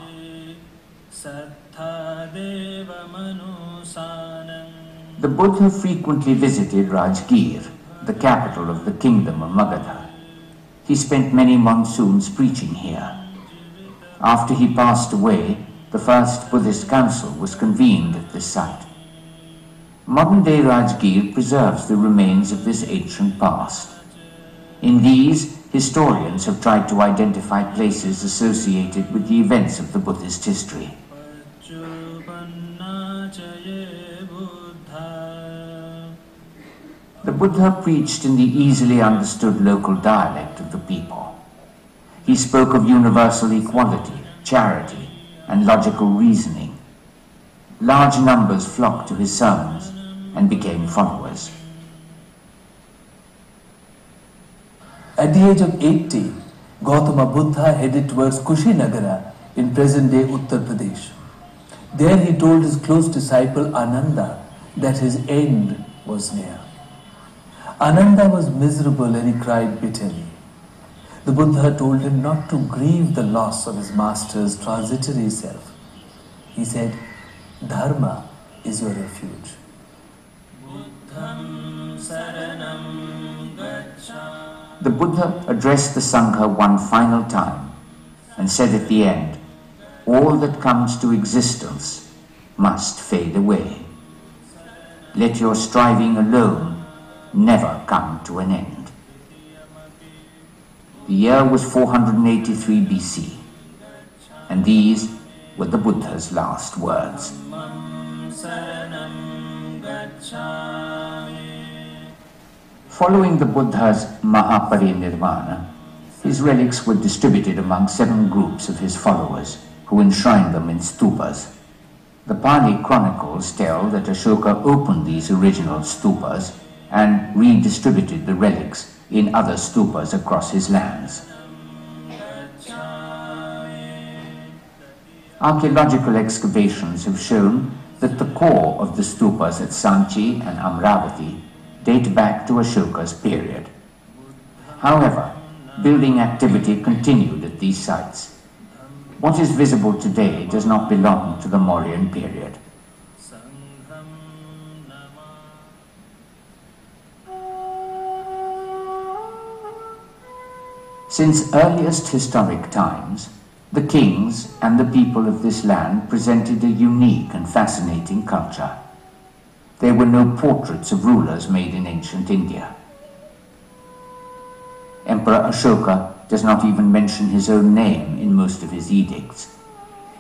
The Buddha frequently visited Rajgir, the capital of the kingdom of Magadha. He spent many monsoons preaching here. After he passed away, the first Buddhist council was convened at this site. Modern-day Rajgir preserves the remains of this ancient past. In these, historians have tried to identify places associated with the events of the Buddhist history. The Buddha preached in the easily understood local dialect of the people. He spoke of universal equality, charity, and logical reasoning. Large numbers flocked to his sermons and became followers. At the age of 80, Gautama Buddha headed towards Kushinagara in present-day Uttar Pradesh. There he told his close disciple Ananda that his end was near. Ananda was miserable and he cried bitterly. The Buddha told him not to grieve the loss of his master's transitory self. He said, "Dharma is your refuge." The Buddha addressed the Sangha one final time and said at the end, "All that comes to existence must fade away. Let your striving alone never come to an end." The year was 483 BC, and these were the Buddha's last words. Following the Buddha's Mahaparinirvana, his relics were distributed among 7 groups of his followers, who enshrined them in stupas. The Pali chronicles tell that Ashoka opened these original stupas and redistributed the relics in other stupas across his lands. Archaeological excavations have shown that the core of the stupas at Sanchi and Amravati date back to Ashoka's period. However, building activity continued at these sites. What is visible today does not belong to the Mauryan period. Since earliest historic times, the kings and the people of this land presented a unique and fascinating culture. There were no portraits of rulers made in ancient India. Emperor Ashoka does not even mention his own name in most of his edicts.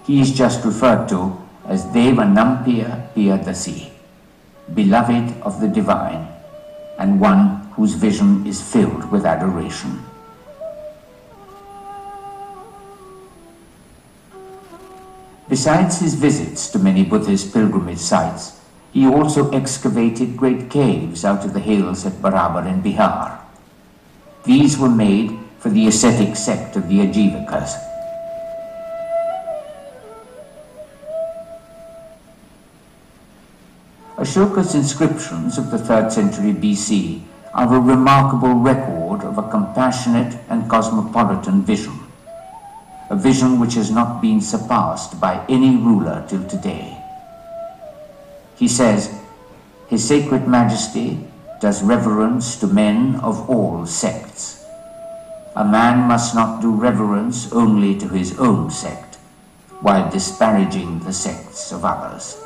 He is just referred to as Devanampiya Piyadasi, beloved of the divine, and one whose vision is filled with adoration. Besides his visits to many Buddhist pilgrimage sites, he also excavated great caves out of the hills at Barabar in Bihar. These were made for the ascetic sect of the Ajivakas. Ashoka's inscriptions of the 3rd century BC are a remarkable record of a compassionate and cosmopolitan vision, a vision which has not been surpassed by any ruler till today. He says, "His Sacred Majesty does reverence to men of all sects. A man must not do reverence only to his own sect, while disparaging the sects of others."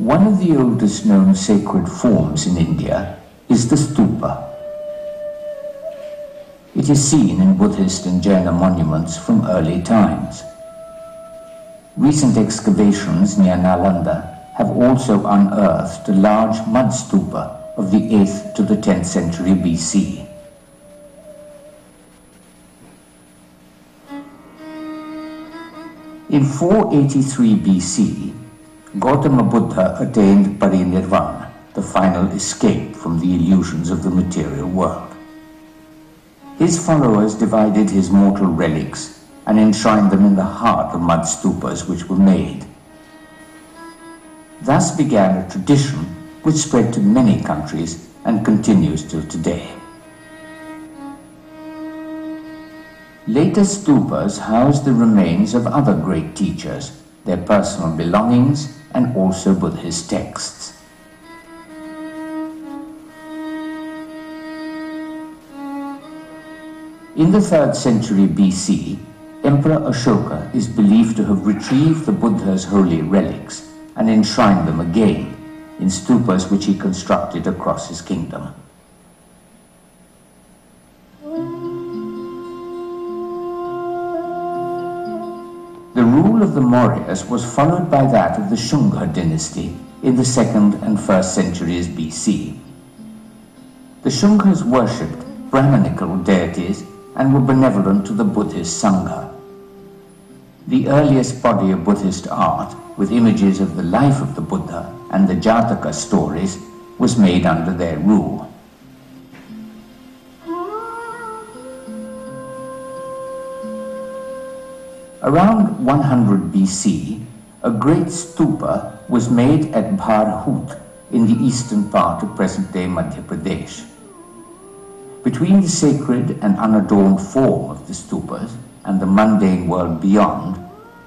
One of the oldest known sacred forms in India is the stupa. It is seen in Buddhist and Jaina monuments from early times. Recent excavations near Nalanda have also unearthed a large mud stupa of the 8th to the 10th century BC. In 483 BC, Gautama Buddha attained parinirvana, the final escape from the illusions of the material world. His followers divided his mortal relics and enshrined them in the heart of mud stupas which were made. Thus began a tradition which spread to many countries and continues till today. Later stupas house the remains of other great teachers, their personal belongings, and also Buddhist texts. In the 3rd century BC, Emperor Ashoka is believed to have retrieved the Buddha's holy relics and enshrined them again in stupas which he constructed across his kingdom. The rule of the Mauryas was followed by that of the Shunga dynasty in the 2nd and 1st centuries BC. The Shungas worshipped Brahmanical deities and were benevolent to the Buddhist Sangha. The earliest body of Buddhist art, with images of the life of the Buddha and the Jataka stories, was made under their rule. Around 100 BC, a great stupa was made at Bharhut in the eastern part of present-day Madhya Pradesh. Between the sacred and unadorned form of the stupas and the mundane world beyond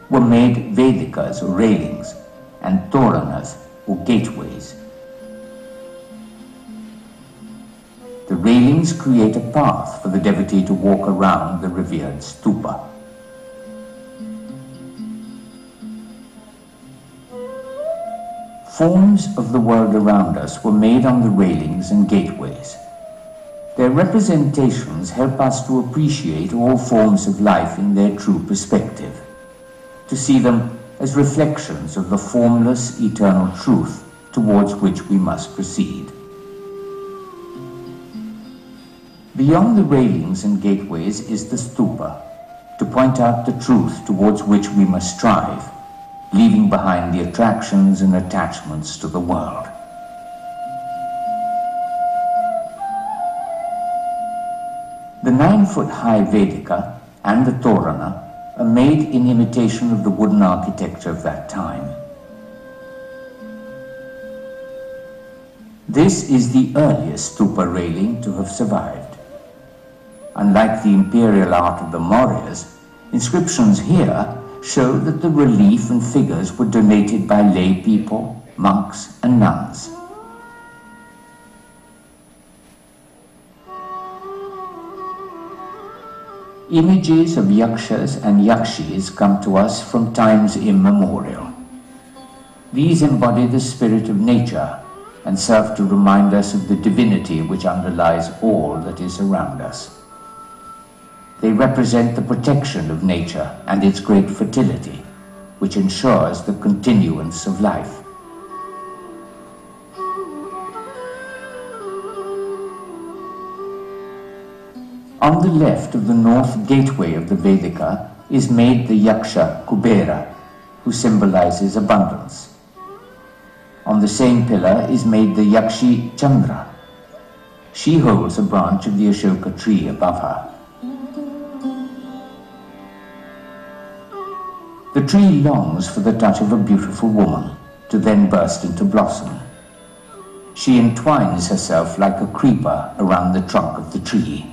were made Vedikas or railings and Toranas or gateways. The railings create a path for the devotee to walk around the revered stupa. Forms of the world around us were made on the railings and gateways. Their representations help us to appreciate all forms of life in their true perspective, to see them as reflections of the formless, eternal truth towards which we must proceed. Beyond the railings and gateways is the stupa, to point out the truth towards which we must strive, leaving behind the attractions and attachments to the world. The 9-foot-high Vedika and the Torana are made in imitation of the wooden architecture of that time. This is the earliest stupa railing to have survived. Unlike the imperial art of the Mauryas, inscriptions here show that the relief and figures were donated by lay people, monks and nuns. Images of yakshas and yakshis come to us from times immemorial. These embody the spirit of nature and serve to remind us of the divinity which underlies all that is around us. They represent the protection of nature and its great fertility, which ensures the continuance of life. On the left of the north gateway of the Vedika is made the Yaksha Kubera, who symbolizes abundance. On the same pillar is made the Yakshi Chandra. She holds a branch of the Ashoka tree above her. The tree longs for the touch of a beautiful woman, to then burst into blossom. She entwines herself like a creeper around the trunk of the tree.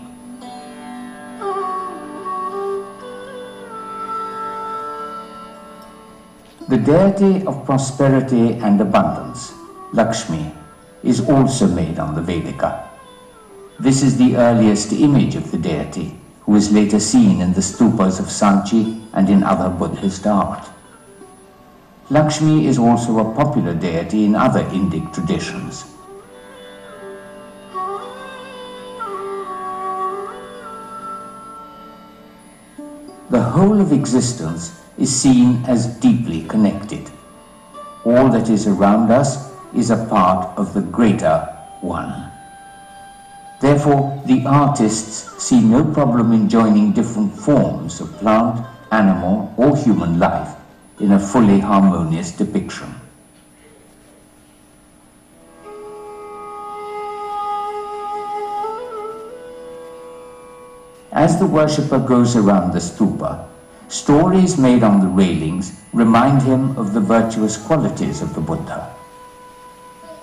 The deity of prosperity and abundance, Lakshmi, is also made on the Vedika. This is the earliest image of the deity, who is later seen in the stupas of Sanchi and in other Buddhist art. Lakshmi is also a popular deity in other Indic traditions. whole of existence is seen as deeply connected. All that is around us is a part of the greater one. Therefore, the artists see no problem in joining different forms of plant, animal, or human life in a fully harmonious depiction. As the worshipper goes around the stupa, stories made on the railings remind him of the virtuous qualities of the Buddha.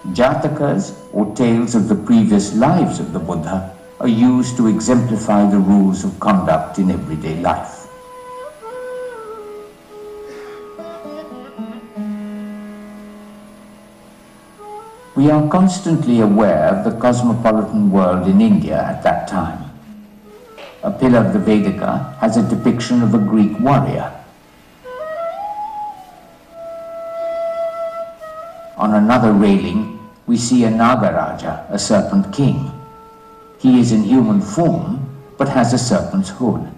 Jatakas, or tales of the previous lives of the Buddha, are used to exemplify the rules of conduct in everyday life. We are constantly aware of the cosmopolitan world in India at that time. A pillar of the Vedika has a depiction of a Greek warrior. On another railing, we see a Nagaraja, a serpent king. He is in human form, but has a serpent's hood.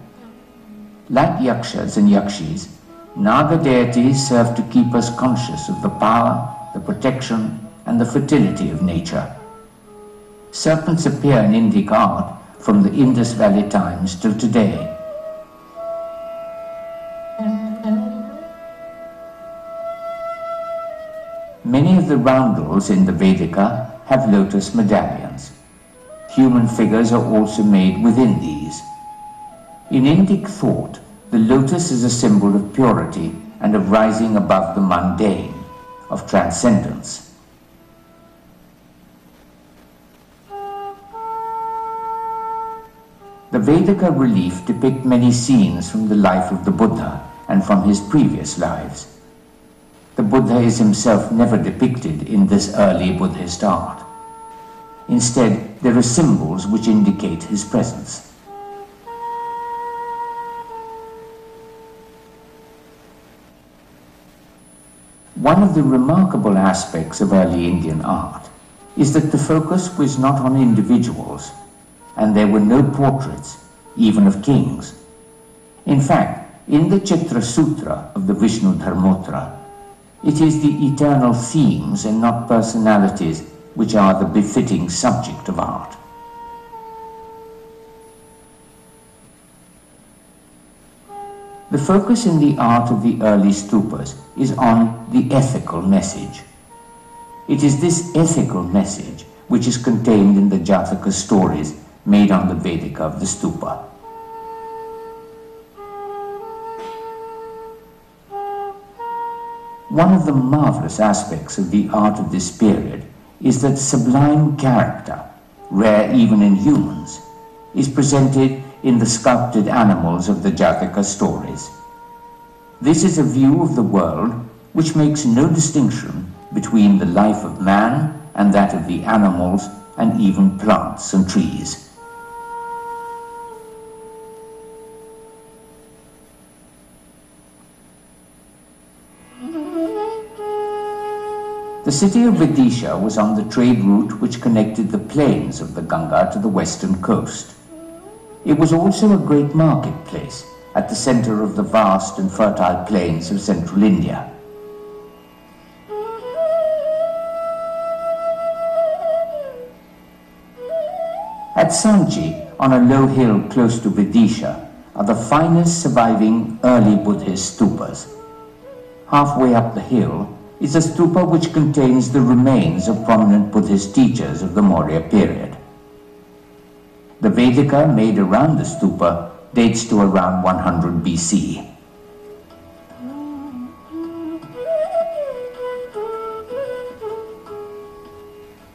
Like yakshas and yakshis, Naga deities serve to keep us conscious of the power, the protection, and the fertility of nature. Serpents appear in Indic art from the Indus Valley times till today. Many of the roundels in the Vedika have lotus medallions. Human figures are also made within these. In Indic thought, the lotus is a symbol of purity and of rising above the mundane, of transcendence. The Vedika relief depict many scenes from the life of the Buddha and from his previous lives. The Buddha is himself never depicted in this early Buddhist art. Instead, there are symbols which indicate his presence. One of the remarkable aspects of early Indian art is that the focus was not on individuals, and there were no portraits, even of kings. In fact, in the Chitra Sutra of the Vishnu Dharmottara, it is the eternal themes and not personalities which are the befitting subject of art. The focus in the art of the early stupas is on the ethical message. It is this ethical message which is contained in the Jataka stories made on the Vedika of the stupa. One of the marvelous aspects of the art of this period is that sublime character, rare even in humans, is presented in the sculpted animals of the Jataka stories. This is a view of the world which makes no distinction between the life of man and that of the animals and even plants and trees. The city of Vidisha was on the trade route which connected the plains of the Ganga to the western coast. It was also a great marketplace at the center of the vast and fertile plains of central India. At Sanchi, on a low hill close to Vidisha, are the finest surviving early Buddhist stupas. Halfway up the hill is a stupa which contains the remains of prominent Buddhist teachers of the Maurya period. The Vedika made around the stupa dates to around 100 BC.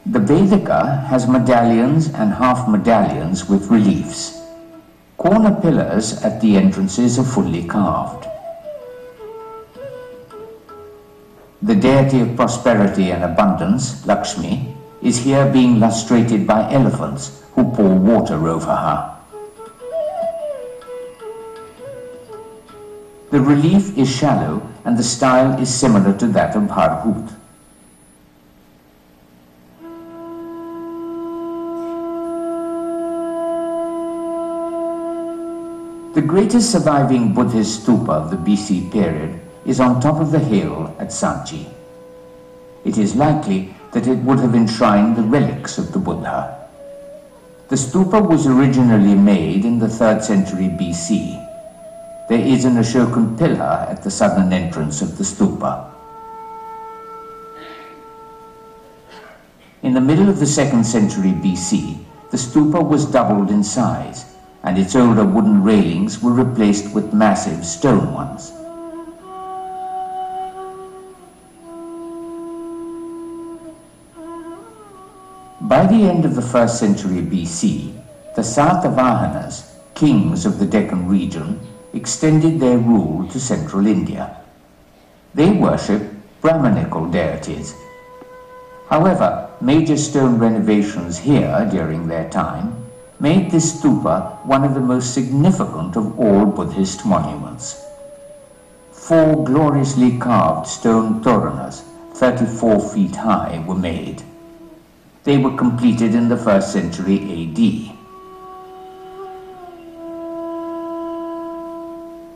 The Vedika has medallions and half medallions with reliefs. Corner pillars at the entrances are fully carved. The deity of prosperity and abundance, Lakshmi, is here being lustrated by elephants who pour water over her. The relief is shallow and the style is similar to that of Bharhut. The greatest surviving Buddhist stupa of the BC period is on top of the hill at Sanchi. It is likely that it would have enshrined the relics of the Buddha. The stupa was originally made in the 3rd century BC. There is an Ashokan pillar at the southern entrance of the stupa. In the middle of the 2nd century BC, the stupa was doubled in size, and its older wooden railings were replaced with massive stone ones. By the end of the 1st century BC, the Satavahanas, kings of the Deccan region, extended their rule to central India. They worship Brahmanical deities. However, major stone renovations here during their time made this stupa one of the most significant of all Buddhist monuments. 4 gloriously carved stone toranas, 34 feet high, were made. They were completed in the 1st century AD.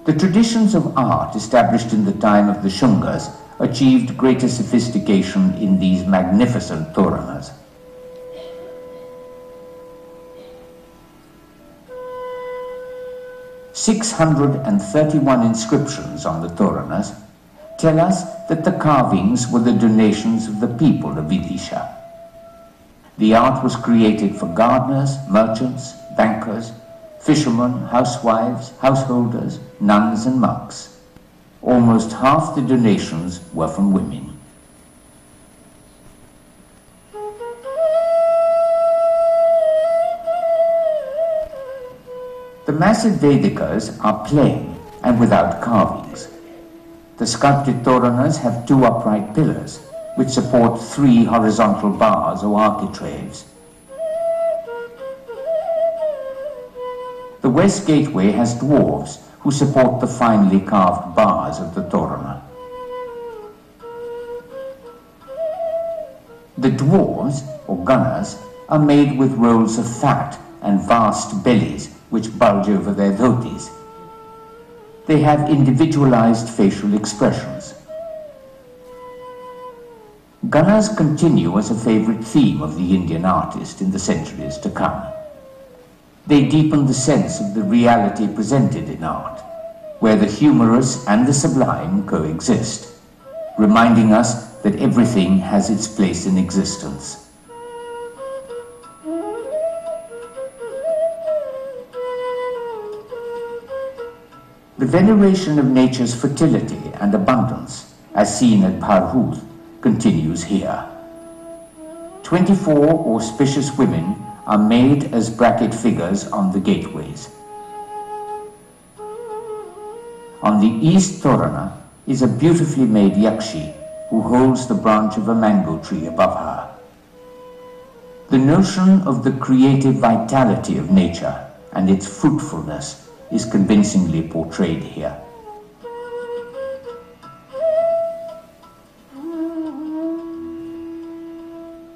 The traditions of art established in the time of the Shungas achieved greater sophistication in these magnificent toranas. "631 inscriptions on the toranas tell us that the carvings were the donations of the people of Vidisha. The art was created for gardeners, merchants, bankers, fishermen, housewives, householders, nuns and monks. Almost half the donations were from women." The massive Vedikas are plain and without carvings. The sculpted toranas have 2 upright pillars, which support 3 horizontal bars or architraves. The west gateway has dwarves who support the finely carved bars of the torana. The dwarves, or gunners, are made with rolls of fat and vast bellies which bulge over their dhotis. They have individualized facial expressions. Gunners continue as a favorite theme of the Indian artist in the centuries to come. They deepen the sense of the reality presented in art, where the humorous and the sublime coexist, reminding us that everything has its place in existence. The veneration of nature's fertility and abundance, as seen at Bharhut, continues here. 24 auspicious women are made as bracket figures on the gateways. On the east torana is a beautifully made yakshi who holds the branch of a mango tree above her. The notion of the creative vitality of nature and its fruitfulness is convincingly portrayed here.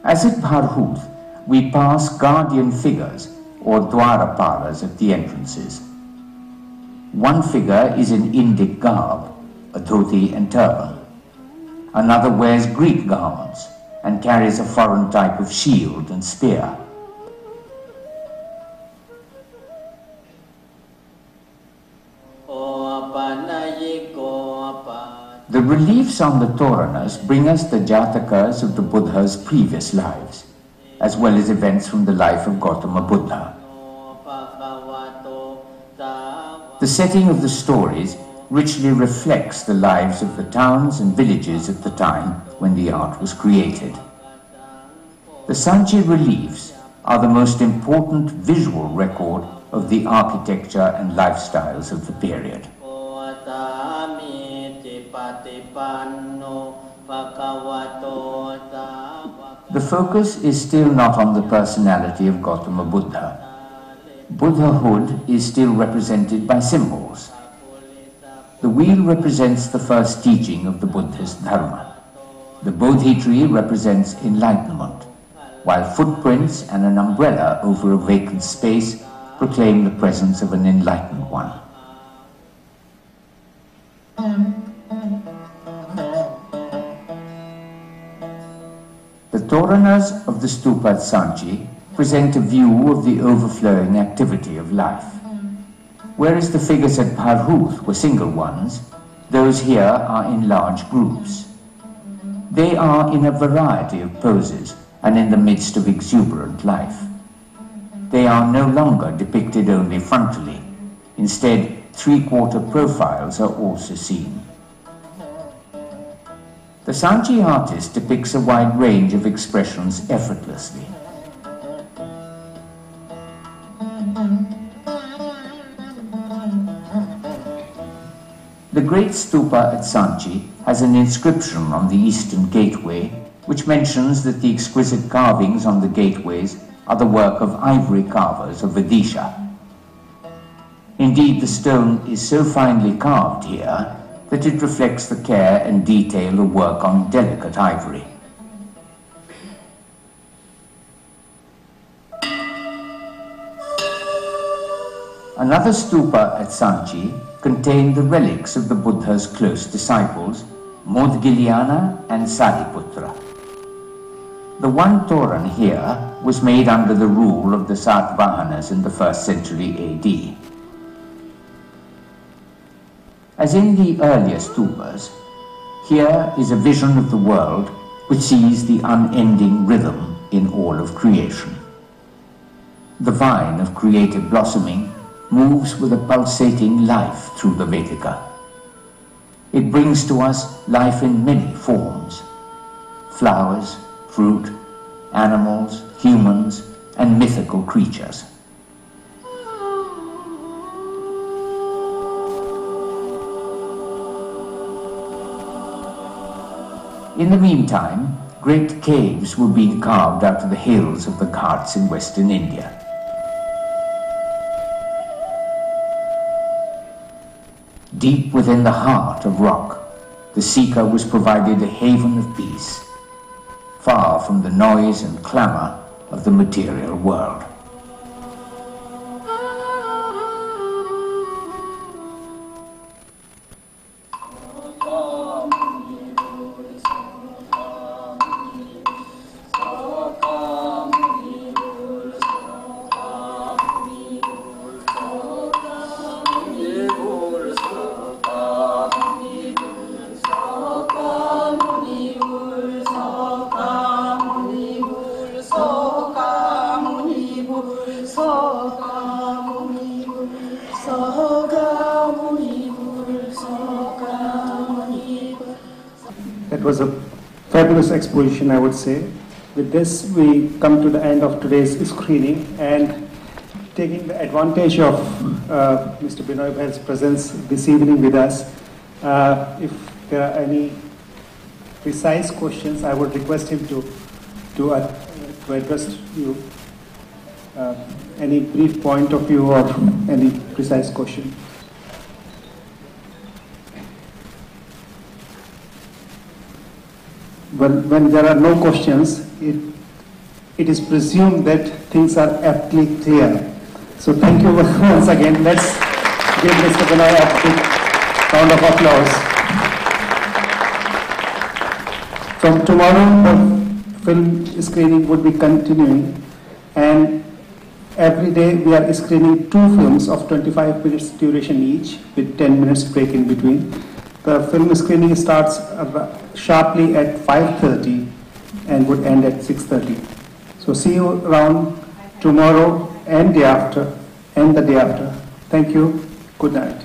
As at Bharhut, we pass guardian figures or dwarapalas at the entrances. One figure is in Indic garb, a dhoti and turban. Another wears Greek garments and carries a foreign type of shield and spear. The reliefs on the toranas bring us the jatakas of the Buddha's previous lives, as well as events from the life of Gautama Buddha. The setting of the stories richly reflects the lives of the towns and villages at the time when the art was created. The Sanchi reliefs are the most important visual record of the architecture and lifestyles of the period. The focus is still not on the personality of Gautama Buddha. Buddhahood is still represented by symbols. The wheel represents the first teaching of the Buddhist Dharma. The Bodhi tree represents enlightenment, while footprints and an umbrella over a vacant space proclaim the presence of an enlightened one. Toranas of the stupa at Sanchi present a view of the overflowing activity of life. Whereas the figures at Parhuth were single ones, those here are in large groups. They are in a variety of poses and in the midst of exuberant life. They are no longer depicted only frontally. Instead, three-quarter profiles are also seen. The Sanchi artist depicts a wide range of expressions effortlessly. The great stupa at Sanchi has an inscription on the eastern gateway which mentions that the exquisite carvings on the gateways are the work of ivory carvers of Vidisha. Indeed, the stone is so finely carved here that it reflects the care and detail of work on delicate ivory. Another stupa at Sanchi contained the relics of the Buddha's close disciples, Modgiliana and Sariputra. The one Toran here was made under the rule of the Satvahanas in the 1st century AD. As in the earlier stupas, here is a vision of the world which sees the unending rhythm in all of creation. The vine of creative blossoming moves with a pulsating life through the Vedika. It brings to us life in many forms: flowers, fruit, animals, humans, and mythical creatures. In the meantime, great caves were being carved out of the hills of the Ghats in western India. Deep within the heart of rock, the seeker was provided a haven of peace, far from the noise and clamour of the material world. That was a fabulous exposition, I would say. With this, we come to the end of today's screening, and taking the advantage of Mr. Binoy Bhail's presence this evening with us, if there are any precise questions, I would request him to address you. Any brief point of view or any precise question? When there are no questions, it is presumed that things are aptly clear. So thank you once again. Let's give Mr. Binoy a big round of applause. From tomorrow, the film screening would be continuing, and every day we are screening 2 films of 25 minutes duration each, with 10 minutes break in between. The film screening starts sharply at 5:30 and would end at 6:30. So see you around tomorrow and the day after. Thank you. Good night.